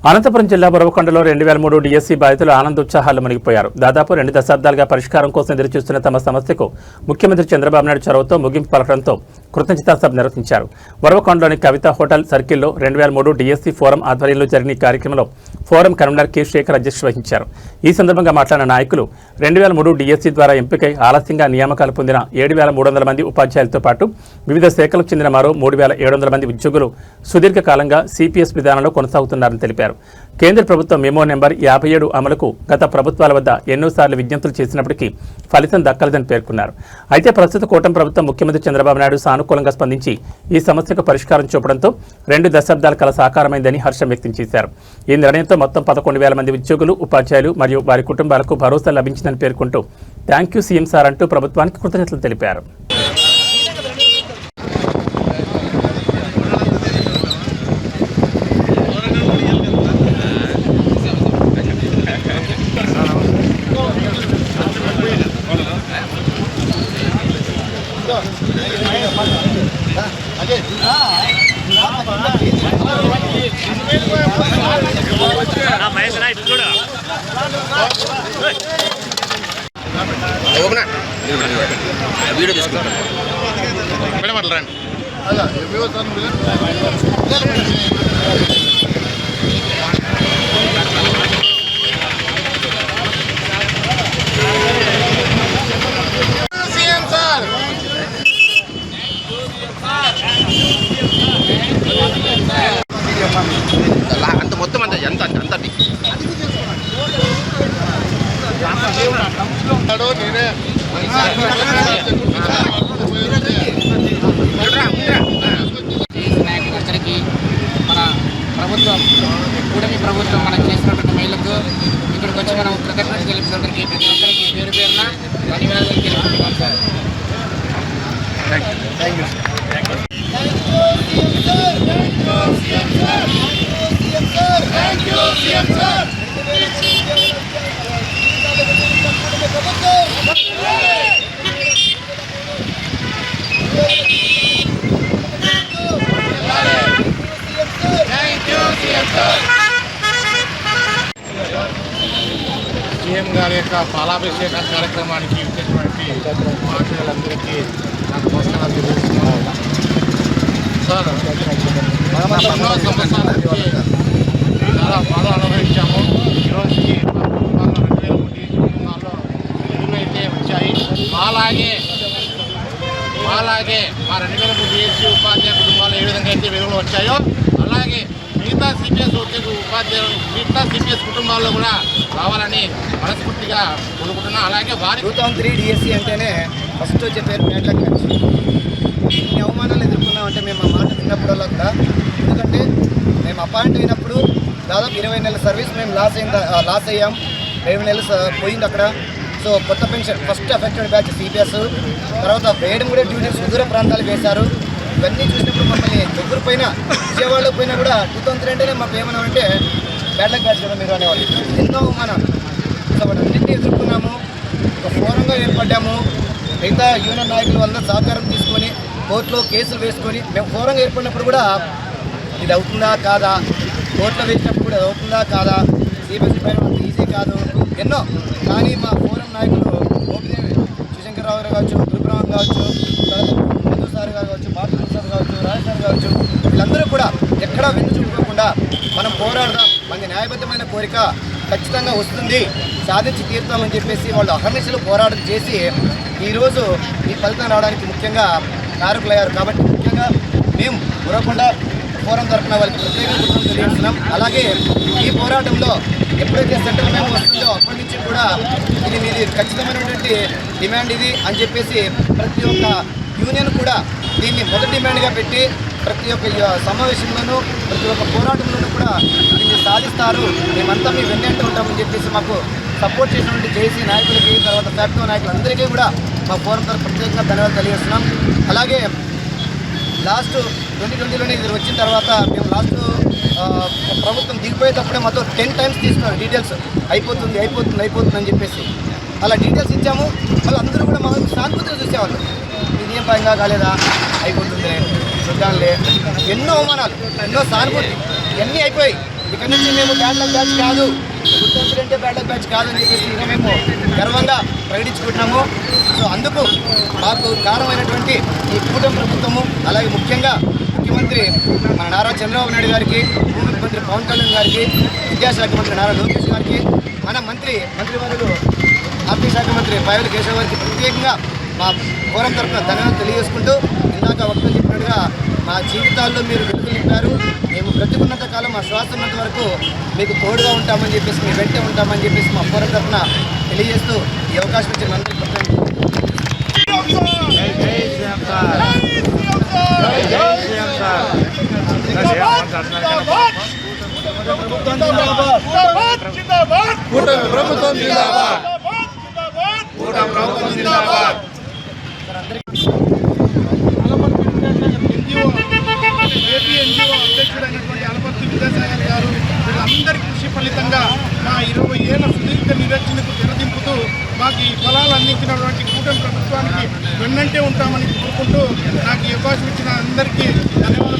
అనంతపురం జిల్లా బొరవకొండలో 2003 డిఎస్సీ బాధితులు ఆనందోత్సాహాలు మునిగిపోయారు. దాదాపు 2 దశాబ్దాలుగా పరిష్కారం కోసం ఎదురుచూస్తున్న తమ సమస్యకు ముఖ్యమంత్రి చంద్రబాబు నాయుడు చొరవతో ముగింపు పలకడంతో కృతజ్ఞతా సభ నిర్వహించారు. బొరవకొండలోని కవిత హోటల్ సర్కిల్లో 2003 డిఎస్సీ ఫోరం ఆధ్వర్యంలో జరిగిన ఈ కార్యక్రమంలో ఫోరం కన్వీనర్ కె శేఖర్ అధ్యక్షత వహించారు. ఈ సందర్భంగా మాట్లాడిన నాయకులు 2003 డిఎస్సీ ద్వారా ఎంపికై ఆలస్యంగా నియామకాలు పొందిన 7,300 మంది ఉపాధ్యాయులతో పాటు వివిధ శాఖలకు చెందిన మరో 3,700 మంది ఉద్యోగులు సుదీర్ఘకాలంగా సిపిఎస్ విధానంలో కొనసాగుతున్నారని తెలిపారు. కేంద్ర ప్రభుత్వం మెమో నెంబర్ 57 అమలుకు గత ప్రభుత్వాల వద్ద ఎన్నోసార్లు విజ్ఞప్తులు చేసినప్పటికీ ఫలితం దక్కలేదని పేర్కొన్నారు. అయితే ప్రస్తుత కూటమి ప్రభుత్వం ముఖ్యమంత్రి చంద్రబాబు నాయుడు సానుకూలంగా స్పందించి ఈ సమస్యకు పరిష్కారం చూపడంతో 2 దశాబ్దాల కల సాకారమైందని హర్షం వ్యక్తం చేశారు. ఈ నిర్ణయంతో మొత్తం 11,000 మంది ఉద్యోగులు, ఉపాధ్యాయులు మరియు వారి కుటుంబాలకు భరోసా లభించిందని పేర్కొంటూ థ్యాంక్ యూ సీఎం సార్ అంటూ ప్రభుత్వానికి కృతజ్ఞతలు తెలిపారు. వీడియో తీసుకుంటాను. అంత మొత్తం అంత ఎంత అంత నాయకులందరికీ మన ప్రభుత్వం కూటమి ప్రభుత్వం మనం చేసినటువంటి మేళ్లకు ఇక్కడికి వచ్చి మనం కృతజ్ఞతలు తెలుపుతున్నరికి ప్రతి ఒక్కరికి పేరు పేరున ధన్యవాదాలు తెలుపుతున్నాం సార్. Thank you. సీఎం గారి యొక్క పాలాభిషేక కార్యక్రమానికి ఇచ్చినటువంటి పార్టీలందరికీ నాకు నమస్కారాలు తెలియజేస్తున్నాను. సార్, ఎన్నో సంవత్సరాల నుంచి చాలా బాధ అనుభవించాము. ఈరోజుకి మా కుటుంబాల్లో వెలుగులు అయితే వచ్చాయి. అలాగే మా 2003 డిఎస్సీ ఉపాధ్యాయ కుటుంబాల్లో ఏ విధంగా అయితే వెలుగులు వచ్చాయో అలాగే మిగతా సిపిఎస్ ఉపాధ్యాయులు మిగతా సిపిఎస్ కుటుంబాల్లో కూడా రావాలని మనస్ఫూర్తిగా కోరుకుంటున్నాం. అలాగే 2003 డిఎస్సీ అంటేనే ఫస్ట్ వచ్చే పేరు బ్యాడ్లక్ మ్యాచ్. ఇన్ని అవమానాలు ఎదుర్కొన్నామంటే మేము ఆ మాట విన్నప్పుడల్లా కూడా, ఎందుకంటే మేము అపాయింట్ అయినప్పుడు దాదాపు 20 నెలల సర్వీస్ మేము లాస్ అయ్యాం. 20 నెలలు పోయింది అక్కడ. సో కొత్త pension first affected batch CPS, తర్వాత వేయడం కూడా డ్యూటీస్ సుదూర ప్రాంతాలకు వేశారు. ఇవన్నీ చూసినప్పుడు మమ్మల్ని దగ్గర పైన విజయవాడలో పోయినా కూడా 2003 అంటేనే మాకు ఏమన్నామంటే బ్యాడ్లక్ బ్యాచ్ కదా మీరు అనేవాళ్ళు. ఎన్నో అవమానాలు, సో వాటన్నింటినీ ఎదుర్కొన్నాము. ఒక ఫోరంగా ఏర్పడ్డాము. మిగతా యూనియన్ నాయకుల వల్ల సహకారం తీసుకొని కోర్టులో కేసులు వేసుకొని మేము ఫోరంగా ఏర్పడినప్పుడు కూడా ఇది అవుతుందా కాదా, కోర్టులో వేసినప్పుడు కూడా అవుతుందా కాదా, సిబిఎస్ఈ పైన అంత ఈజీ కాదు ఎన్నో. కానీ మా ఫోరం నాయకులు ఓపిదేవి శివశంకర్రావు గారు కావచ్చు, గురుబ్రహ్మం కావచ్చు, మధు సార్ గారు కావచ్చు, బాబు సార్ కావచ్చు, రాజ్ సార్ కావచ్చు, వీళ్ళందరూ కూడా ఎక్కడా వెన్ను చూపుకోకుండా మనం పోరాడదాం, మనకి న్యాయబద్ధమైన కోరిక ఖచ్చితంగా వస్తుంది, సాధించి తీరుతామని చెప్పేసి వాళ్ళు అహర్నిశలు పోరాటం చేసి ఈరోజు ఈ ఫలితం రావడానికి ముఖ్యంగా కారకులయ్యారు. కాబట్టి ముఖ్యంగా మేము బొరవకొండ ఫోరం తరఫున వాళ్ళకి ప్రత్యేక కృతజ్ఞతలు తెలియజేస్తున్నాం. అలాగే ఈ పోరాటంలో ఎప్పుడైతే సెంట్రల్ మేము వస్తుందో అప్పటి నుంచి కూడా ఇది మీది ఖచ్చితమైనటువంటి డిమాండ్ ఇది అని చెప్పేసి ప్రతి ఒక్క యూనియన్ కూడా దీన్ని మొదటి డిమాండ్గా పెట్టి ప్రతి ఒక్క సమావేశంలోనూ ప్రతి ఒక్క పోరాటంలోనూ కూడా దీన్ని సాధిస్తారు, మేమంతా మీ వెన్నంటూ ఉంటామని చెప్పేసి మాకు సపోర్ట్ చేసినటువంటి జేసీ నాయకులకి, తర్వాత ఫ్యాక్టో నాయకులందరికీ కూడా మా ఫోరం తరఫు ప్రత్యేకంగా ధన్యవాదాలు తెలియజేస్తున్నాం. అలాగే లాస్ట్ 2020లోనే ఇది వచ్చిన తర్వాత మేము లాస్ట్ ప్రభుత్వం దిగిపోయేటప్పుడే మాతో 10 టైమ్స్ తీసుకున్నారు డీటెయిల్స్, అయిపోతుంది అని చెప్పేసి. అలా డీటెయిల్స్ ఇచ్చాము. వాళ్ళు అందరూ కూడా మా సానుభూతిగా చూసేవాళ్ళు, ఇదేం భయంగా కాలేదా, అయిపోతుంది చూద్దాంలే. ఎన్నో అవమానాలు, ఎన్నో సానుభూతి, ఇవన్నీ అయిపోయి ఇక్కడి నుంచి మేము బ్యాడ్ లక్ బ్యాచ్ కాదు, గుర్తింపులు అంటే బ్యాడ్ లక్ బ్యాచ్ కాదు అని చెప్పేసి ఇంకా మేము గర్వంగా ప్రకటించుకుంటున్నాము. సో అందుకు మాకు కారణమైనటువంటి ఈ కూటమి ప్రభుత్వము, అలాగే ముఖ్యంగా ముఖ్యమంత్రి మన నారా చంద్రబాబు నాయుడు గారికి, ఉప ముఖ్యమంత్రి పవన్ కళ్యాణ్ గారికి, విద్యాశాఖ మంత్రి నారా లోకేష్ గారికి, మన మంత్రివర్యులు ఆర్థిక శాఖ మంత్రి పాయల కేశవ్ గారికి ప్రత్యేకంగా మా ఫోరం తరఫున ధన్యవాదాలు తెలియజేసుకుంటూ, ఇందాక వక్తలు చెప్పినట్టుగా మా జీవితాల్లో మీరు వెలుగు నింపారు. మేము బ్రతికున్నంత కాలం, మా శ్వాస ఉన్నంత వరకు మీకు తోడుగా ఉంటామని చెప్పేసి, మీ వెంటే ఉంటామని చెప్పేసి మా ఫోరం తరఫున తెలియజేస్తూ ఈ అవకాశం ఇచ్చిన అందరికీ ఏపీ ఎన్జిఓ అధ్యక్షుడైనటువంటి అలపర్తి విద్యాసాగర్ గారు వీళ్ళందరి కృషి ఫలితంగా మా 20 ఏళ్ల సుదీర్ఘ నిరక్షణకు తెరదింపుతూ మాకు ఈ ఫలాలు అందించినటువంటి కూటమి ప్రభుత్వానికి వెన్నంటే ఉంటామని కోరుకుంటూ నాకు ఈ అవకాశం ఇచ్చిన అందరికీ ధన్యవాదాలు.